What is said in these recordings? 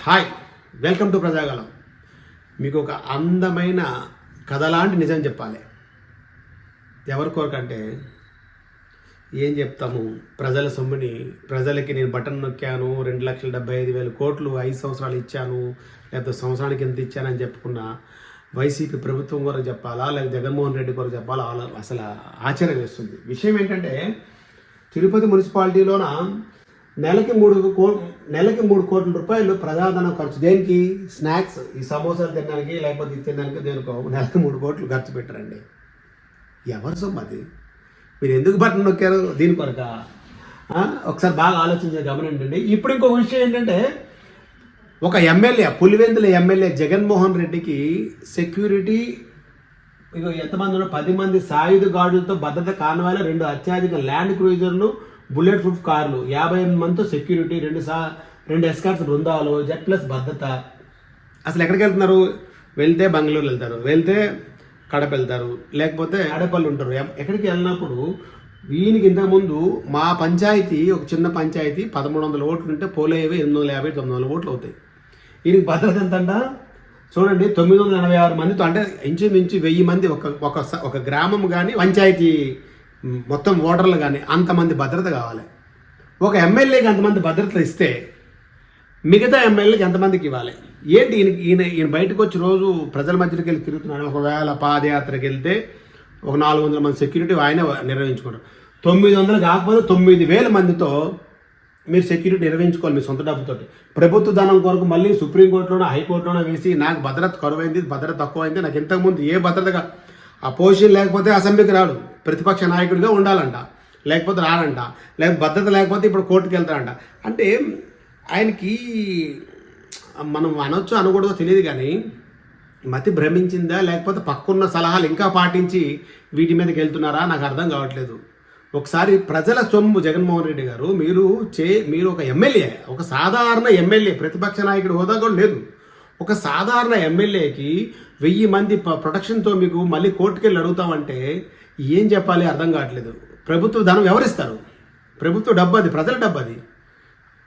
Hi, welcome to Prajagalam. మీకు ఒక అందమైన కథ లాంటి నిజం చెప్పాలి. ఎవరి కోరికంటే ఏం చెప్తాము, ప్రజల సొమ్ముని ప్రజలకి నేను బటన్ నొక్కాను, 2,75,000 కోట్లు 5 సంవత్సరాలు ఇచ్చాను, లేకపోతే సంవత్సరానికి ఎంత ఇచ్చానని చెప్పుకున్న వైసీపీ ప్రభుత్వం కొరకు చెప్పాలా, లేకపోతే జగన్మోహన్ రెడ్డి కొరకు చెప్పాలా, అసలు ఆశ్చర్యం వేస్తుంది. విషయం ఏంటంటే, తిరుపతి మున్సిపాలిటీలోన నెలకి 3 కోట్ల రూపాయలు ప్రజాధనం ఖర్చు. దేనికి? స్నాక్స్, ఈ సమోసాలు తినడానికి, లేకపోతే ఇది తినడానికి, దేనికో నెలకి 3 కోట్లు ఖర్చు పెట్టారండి. ఎవరు సొమ్ము అది? మీరు ఎందుకు బటన్ నొక్కారు? దీని కొరక ఒకసారి బాగా ఆలోచించే గమనించండి. ఇప్పుడు ఇంకో విషయం ఏంటంటే, ఒక ఎమ్మెల్యే, పులివెందుల ఎమ్మెల్యే జగన్మోహన్ రెడ్డికి సెక్యూరిటీ ఎంతమంది ఉన్నారు? 10 మంది సాయుధ గార్డులతో భద్రత కాన్వాయ్లో 2 అత్యాధిక ల్యాండ్ క్రూజర్లు, బుల్లెట్ ప్రూఫ్ కార్లు, 58 మందితో సెక్యూరిటీ, 2 ఎస్కార్ట్స్ బృందాలు, జెడ్ ప్లస్ భద్రత. అసలు ఎక్కడికి వెళ్తున్నారు? వెళ్తే బెంగళూరు వెళ్తారు, వెళ్తే కడప వెళ్తారు, లేకపోతే ఆడపల్లి ఉంటారు. ఎక్కడికి వెళ్ళినప్పుడు వీనికి ఇంతకుముందు మా పంచాయతీ, ఒక చిన్న పంచాయతీ 1300 ఓట్లు ఉంటే పోలేవి 850, 900 ఓట్లు అవుతాయి. వీనికి భద్రత ఎంతంట చూడండి, 986 మందితో, అంటే ఇంచుమించు 1000 మంది ఒక గ్రామం కానీ పంచాయతీ మొత్తం ఓటర్లు కానీ అంతమంది భద్రత కావాలి. ఒక ఎమ్మెల్యేకి అంతమంది భద్రత ఇస్తే మిగతా ఎమ్మెల్యేకి ఎంతమందికి ఇవ్వాలి? ఏంటి ఈయన బయటకు వచ్చి రోజు ప్రజల మధ్యలోకి వెళ్ళి తిరుగుతున్నాడు. ఒకవేళ పాదయాత్రకి వెళ్తే ఒక 400 మంది సెక్యూరిటీ ఆయన నిర్వహించుకుంటారు. 900 కాకపోతే 9,000 మందితో మీరు సెక్యూరిటీ నిర్వహించుకోవాలి మీ సొంత డబ్బుతో. ప్రభుత్వ ధనం కొరకు మళ్ళీ సుప్రీంకోర్టులోనో హైకోర్టులోనో వేసి నాకు భద్రత కరువైంది, భద్రత తక్కువైంది, నాకు ఇంతకుముందు ఏ భద్రతగా ఆ పొజిషన్ లేకపోతే అసెంబ్లీకి రాడు, ప్రతిపక్ష నాయకుడిగా ఉండాలంట, లేకపోతే రాడంట, లేకపోతే భద్రత లేకపోతే ఇప్పుడు కోర్టుకు వెళ్తాడంట. అంటే ఆయనకి మనం అనొచ్చు అనకూడదో తెలియదు, కానీ మతి భ్రమించిందా, లేకపోతే పక్కన్న సలహాలు ఇంకా పాటించి వీటి మీదకి వెళ్తున్నారా నాకు అర్థం కావట్లేదు. ఒకసారి ప్రజల సొమ్ము జగన్మోహన్ రెడ్డి గారు, మీరు ఒక ఎమ్మెల్యే, ఒక సాధారణ ఎమ్మెల్యే, ప్రతిపక్ష నాయకుడి హోదా కూడా లేదు. ఒక సాధారణ ఎమ్మెల్యేకి 1000 మంది ప్రొటెక్షన్తో మీకు మళ్ళీ కోర్టుకు వెళ్ళి అడుగుతామంటే ఏం చెప్పాలి అర్థం కావట్లేదు. ప్రభుత్వ ధనం ఎవరిస్తారు? ప్రభుత్వ డబ్బు అది, ప్రజల డబ్బు అది.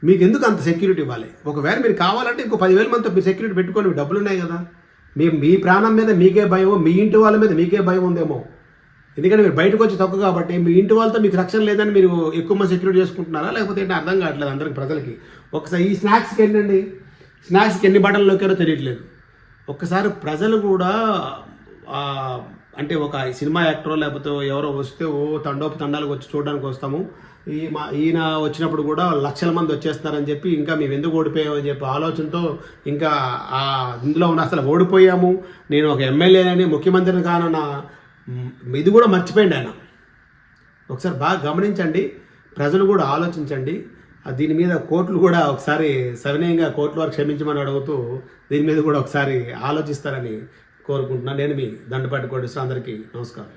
మీకు ఎందుకు అంత సెక్యూరిటీ ఇవ్వాలి? ఒకవేళ మీరు కావాలంటే ఇంకో 10,000 మందితో మీరు సెక్యూరిటీ పెట్టుకొని, మీ డబ్బులు ఉన్నాయి కదా. మీ ప్రాణం మీద మీకే భయం, మీ ఇంటి వాళ్ళ మీద మీకే భయం ఉందేమో. ఎందుకంటే మీరు బయటకు వచ్చి తక్కువ కాబట్టి మీ ఇంటి వాళ్ళతో మీకు రక్షణ లేదని మీరు ఎక్కువ మంది సెక్యూరిటీ చేసుకుంటున్నారా, లేకపోతే ఏంటి అర్థం కావట్లేదు అందరికి ప్రజలకి. ఒకసారి ఈ స్నాక్స్కి ఏంటండి, స్నాక్స్కి ఎన్ని బటన్లు నొక్కారో తెలియట్లేదు. ఒక్కసారి ప్రజలు కూడా అంటే ఒక సినిమా యాక్టరో లేకపోతే ఎవరో వస్తే తండాలకు వచ్చి చూడడానికి వస్తాము, ఈయన వచ్చినప్పుడు కూడా లక్షల మంది వచ్చేస్తున్నారని చెప్పి, ఇంకా మేము ఎందుకు ఓడిపోయామని చెప్పి ఆలోచనతో ఇంకా ఇందులో ఉన్న అసలు ఓడిపోయాము, నేను ఒక ఎమ్మెల్యేనని, ముఖ్యమంత్రిని కానన్న ఇది కూడా మర్చిపోయింది ఆయన. ఒకసారి బాగా గమనించండి, ప్రజలు కూడా ఆలోచించండి. దీని మీద కోర్టులు కూడా ఒకసారి సవినయంగా కోర్టుల వారు క్షమించమని అడుగుతూ దీని మీద కూడా ఒకసారి ఆలోచిస్తారని కోరుకుంటున్నాను. నేను మీ దండపాటి కోటేశ్వర, అందరికీ నమస్కారం.